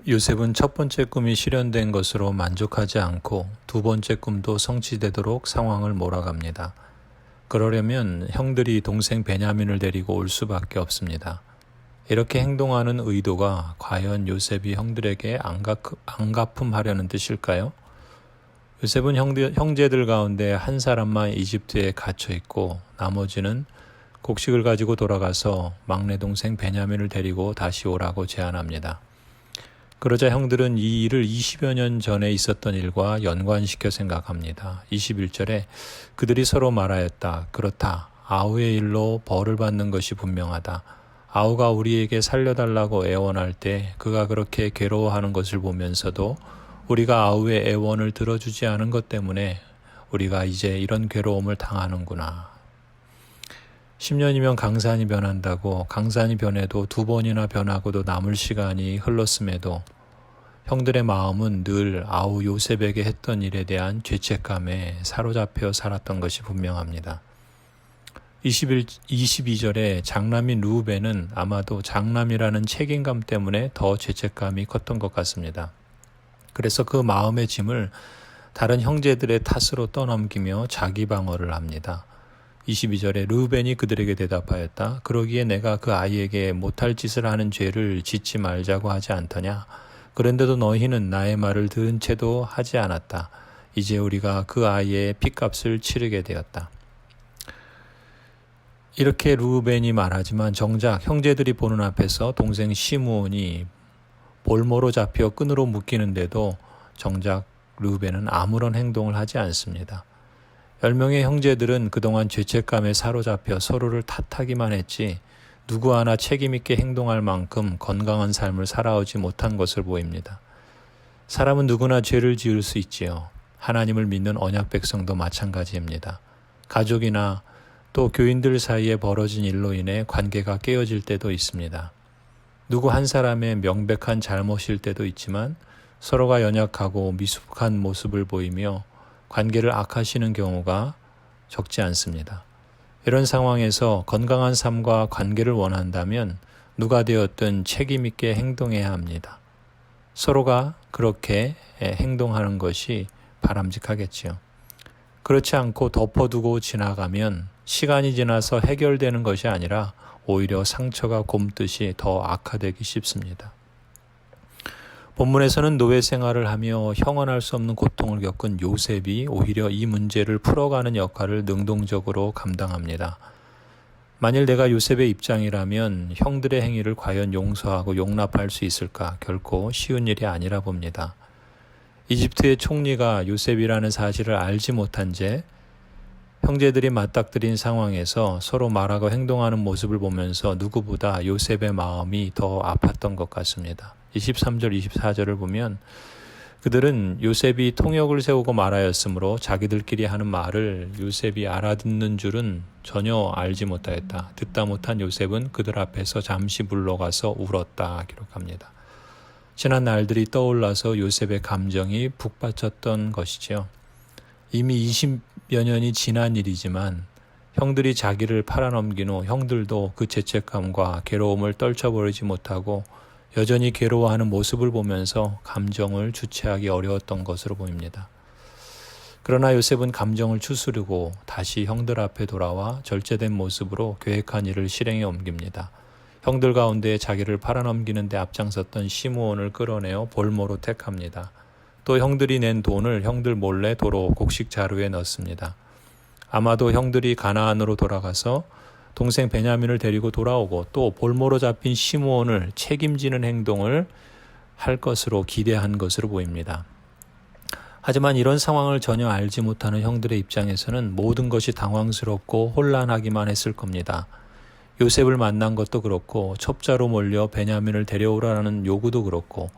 요셉은 첫 번째 꿈이 실현된 것으로 만족하지 않고 두 번째 꿈도 성취되도록 상황을 몰아갑니다. 그러려면 형들이 동생 베냐민을 데리고 올 수밖에 없습니다. 이렇게 행동하는 의도가 과연 요셉이 형들에게 안갚음하려는 뜻일까요? 요셉은 형제들 가운데 한 사람만 이집트에 갇혀 있고 나머지는 곡식을 가지고 돌아가서 막내 동생 베냐민을 데리고 다시 오라고 제안합니다. 그러자 형들은 이 일을 20여 년 전에 있었던 일과 연관시켜 생각합니다. 21절에 그들이 서로 말하였다. 그렇다. 아우의 일로 벌을 받는 것이 분명하다. 아우가 우리에게 살려달라고 애원할 때 그가 그렇게 괴로워하는 것을 보면서도 우리가 아우의 애원을 들어주지 않은 것 때문에 우리가 이제 이런 괴로움을 당하는구나. 10년이면 강산이 변한다고 강산이 변해도 두 번이나 변하고도 남을 시간이 흘렀음에도 형들의 마음은 늘 아우 요셉에게 했던 일에 대한 죄책감에 사로잡혀 살았던 것이 분명합니다. 22절에 장남인 루벤은 아마도 장남이라는 책임감 때문에 더 죄책감이 컸던 것 같습니다. 그래서 그 마음의 짐을 다른 형제들의 탓으로 떠넘기며 자기 방어를 합니다. 22절에 르우벤이 그들에게 대답하였다. 그러기에 내가 그 아이에게 못할 짓을 하는 죄를 짓지 말자고 하지 않더냐. 그런데도 너희는 나의 말을 들은 채도 하지 않았다. 이제 우리가 그 아이의 핏값을 치르게 되었다. 이렇게 르우벤이 말하지만 정작 형제들이 보는 앞에서 동생 시므온이 볼모로 잡혀 끈으로 묶이는데도 정작 르우벤은 아무런 행동을 하지 않습니다. 10명의 형제들은 그동안 죄책감에 사로잡혀 서로를 탓하기만 했지 누구 하나 책임있게 행동할 만큼 건강한 삶을 살아오지 못한 것을 보입니다. 사람은 누구나 죄를 지을 수 있지요. 하나님을 믿는 언약 백성도 마찬가지입니다. 가족이나 또 교인들 사이에 벌어진 일로 인해 관계가 깨어질 때도 있습니다. 누구 한 사람의 명백한 잘못일 때도 있지만 서로가 연약하고 미숙한 모습을 보이며 관계를 악화시키는 경우가 적지 않습니다. 이런 상황에서 건강한 삶과 관계를 원한다면 누가 되었든 책임 있게 행동해야 합니다. 서로가 그렇게 행동하는 것이 바람직하겠지요. 그렇지 않고 덮어두고 지나가면 시간이 지나서 해결되는 것이 아니라 오히려 상처가 곪듯이 더 악화되기 쉽습니다. 본문에서는 노예 생활을 하며 형언할 수 없는 고통을 겪은 요셉이 오히려 이 문제를 풀어가는 역할을 능동적으로 감당합니다. 만일 내가 요셉의 입장이라면 형들의 행위를 과연 용서하고 용납할 수 있을까? 결코 쉬운 일이 아니라 봅니다. 이집트의 총리가 요셉이라는 사실을 알지 못한 채 형제들이 맞닥뜨린 상황에서 서로 말하고 행동하는 모습을 보면서 누구보다 요셉의 마음이 더 아팠던 것 같습니다. 23절 24절을 보면 그들은 요셉이 통역을 세우고 말하였으므로 자기들끼리 하는 말을 요셉이 알아듣는 줄은 전혀 알지 못하였다. 듣다 못한 요셉은 그들 앞에서 잠시 물러가서 울었다 기록합니다. 지난 날들이 떠올라서 요셉의 감정이 북받쳤던 것이지요. 이미 20여 년이 지난 일이지만 형들이 자기를 팔아넘긴 후 형들도 그 죄책감과 괴로움을 떨쳐버리지 못하고 여전히 괴로워하는 모습을 보면서 감정을 주체하기 어려웠던 것으로 보입니다. 그러나 요셉은 감정을 추스르고 다시 형들 앞에 돌아와 절제된 모습으로 계획한 일을 실행에 옮깁니다. 형들 가운데 자기를 팔아넘기는 데 앞장섰던 시므온을 끌어내어 볼모로 택합니다. 또 형들이 낸 돈을 형들 몰래 도로 곡식 자루에 넣습니다. 아마도 형들이 가나안으로 돌아가서 동생 베냐민을 데리고 돌아오고 또 볼모로 잡힌 시므온을 책임지는 행동을 할 것으로 기대한 것으로 보입니다. 하지만 이런 상황을 전혀 알지 못하는 형들의 입장에서는 모든 것이 당황스럽고 혼란하기만 했을 겁니다. 요셉을 만난 것도 그렇고 첩자로 몰려 베냐민을 데려오라는 요구도 그렇고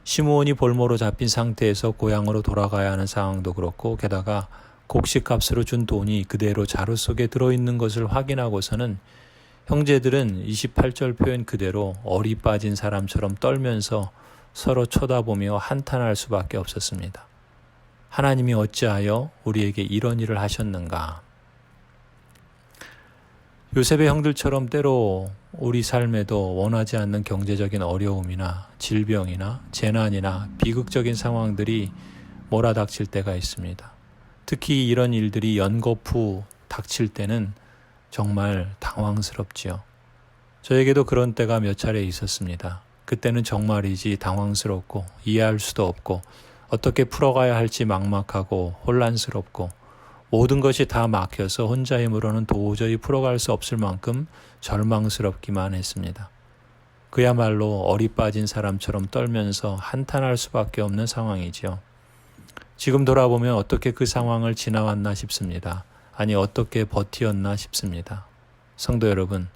시므온이 볼모로 잡힌 상태에서 고향으로 돌아가야 하는 상황도 그렇고 게다가 곡식값으로 준 돈이 그대로 자루 속에 들어있는 것을 확인하고서는 형제들은 28절 표현 그대로 얼이 빠진 사람처럼 떨면서 서로 쳐다보며 한탄할 수밖에 없었습니다. 하나님이 어찌하여 우리에게 이런 일을 하셨는가? 요셉의 형들처럼 때로 우리 삶에도 원하지 않는 경제적인 어려움이나 질병이나 재난이나 비극적인 상황들이 몰아닥칠 때가 있습니다. 특히 이런 일들이 연거푸 닥칠 때는 정말 당황스럽지요. 저에게도 그런 때가 몇 차례 있었습니다. 그때는 정말이지 당황스럽고 이해할 수도 없고 어떻게 풀어가야 할지 막막하고 혼란스럽고 모든 것이 다 막혀서 혼자 힘으로는 도저히 풀어갈 수 없을 만큼 절망스럽기만 했습니다. 그야말로 어리 빠진 사람처럼 떨면서 한탄할 수밖에 없는 상황이지요. 지금 돌아보면 어떻게 그 상황을 지나왔나 싶습니다. 아니 어떻게 버티었나 싶습니다. 성도 여러분,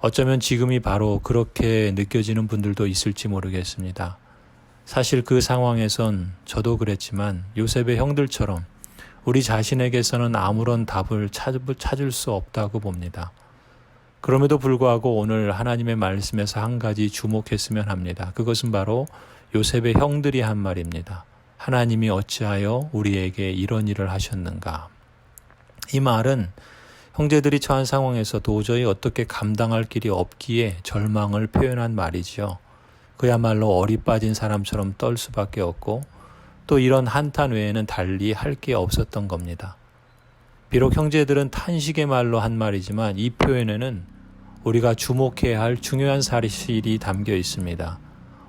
어쩌면 지금이 바로 그렇게 느껴지는 분들도 있을지 모르겠습니다. 사실 그 상황에선 저도 그랬지만 요셉의 형들처럼 우리 자신에게서는 아무런 답을 찾을 수 없다고 봅니다. 그럼에도 불구하고 오늘 하나님의 말씀에서 한 가지 주목했으면 합니다. 그것은 바로 요셉의 형들이 한 말입니다. 하나님이 어찌하여 우리에게 이런 일을 하셨는가? 이 말은 형제들이 처한 상황에서 도저히 어떻게 감당할 길이 없기에 절망을 표현한 말이지요. 그야말로 어리 빠진 사람처럼 떨 수밖에 없고 또 이런 한탄 외에는 달리 할 게 없었던 겁니다. 비록 형제들은 탄식의 말로 한 말이지만 이 표현에는 우리가 주목해야 할 중요한 사실이 담겨 있습니다.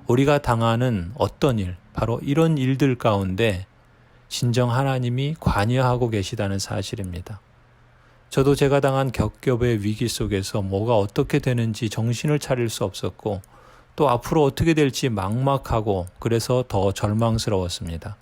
우리가 당하는 어떤 일, 바로 이런 일들 가운데 진정 하나님이 관여하고 계시다는 사실입니다. 저도 제가 당한 겹겹의 위기 속에서 뭐가 어떻게 되는지 정신을 차릴 수 없었고 또 앞으로 어떻게 될지 막막하고 그래서 더 절망스러웠습니다.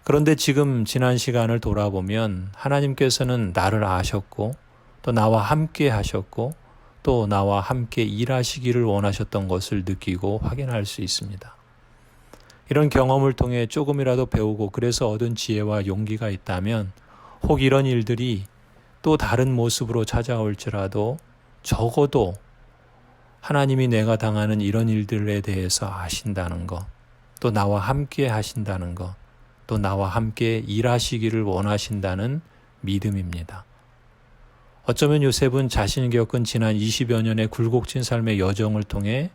그런데 지금 지난 시간을 돌아보면 하나님께서는 나를 아셨고 또 나와 함께 하셨고 또 나와 함께 일하시기를 원하셨던 것을 느끼고 확인할 수 있습니다. 이런 경험을 통해 조금이라도 배우고 그래서 얻은 지혜와 용기가 있다면 혹 이런 일들이 또 다른 모습으로 찾아올지라도 적어도 하나님이 내가 당하는 이런 일들에 대해서 아신다는 것, 또 나와 함께 하신다는 것, 또 나와 함께 일하시기를 원하신다는 믿음입니다. 어쩌면 요셉은 자신이 겪은 지난 20여 년의 굴곡진 삶의 여정을 통해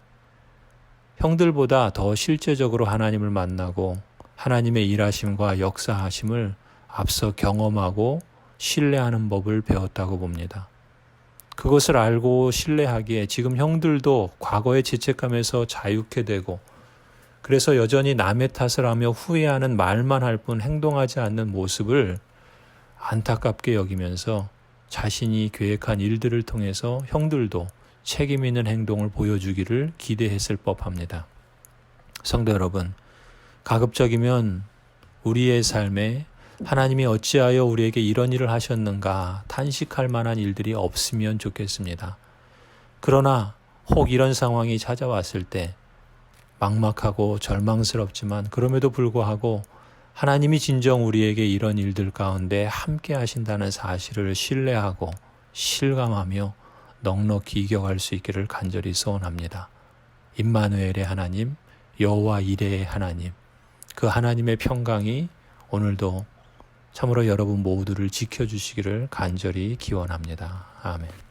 형들보다 더 실제적으로 하나님을 만나고 하나님의 일하심과 역사하심을 앞서 경험하고 신뢰하는 법을 배웠다고 봅니다. 그것을 알고 신뢰하기에 지금 형들도 과거의 죄책감에서 자유케 되고 그래서 여전히 남의 탓을 하며 후회하는 말만 할 뿐 행동하지 않는 모습을 안타깝게 여기면서 자신이 계획한 일들을 통해서 형들도 책임 있는 행동을 보여주기를 기대했을 법합니다. 성도 여러분, 가급적이면 우리의 삶에 하나님이 어찌하여 우리에게 이런 일을 하셨는가 탄식할 만한 일들이 없으면 좋겠습니다. 그러나 혹 이런 상황이 찾아왔을 때 막막하고 절망스럽지만 그럼에도 불구하고 하나님이 진정 우리에게 이런 일들 가운데 함께 하신다는 사실을 신뢰하고 실감하며 넉넉히 이겨갈 수 있기를 간절히 소원합니다. 임마누엘의 하나님, 여호와 이레의 하나님, 그 하나님의 평강이 오늘도 참으로 여러분 모두를 지켜주시기를 간절히 기원합니다. 아멘.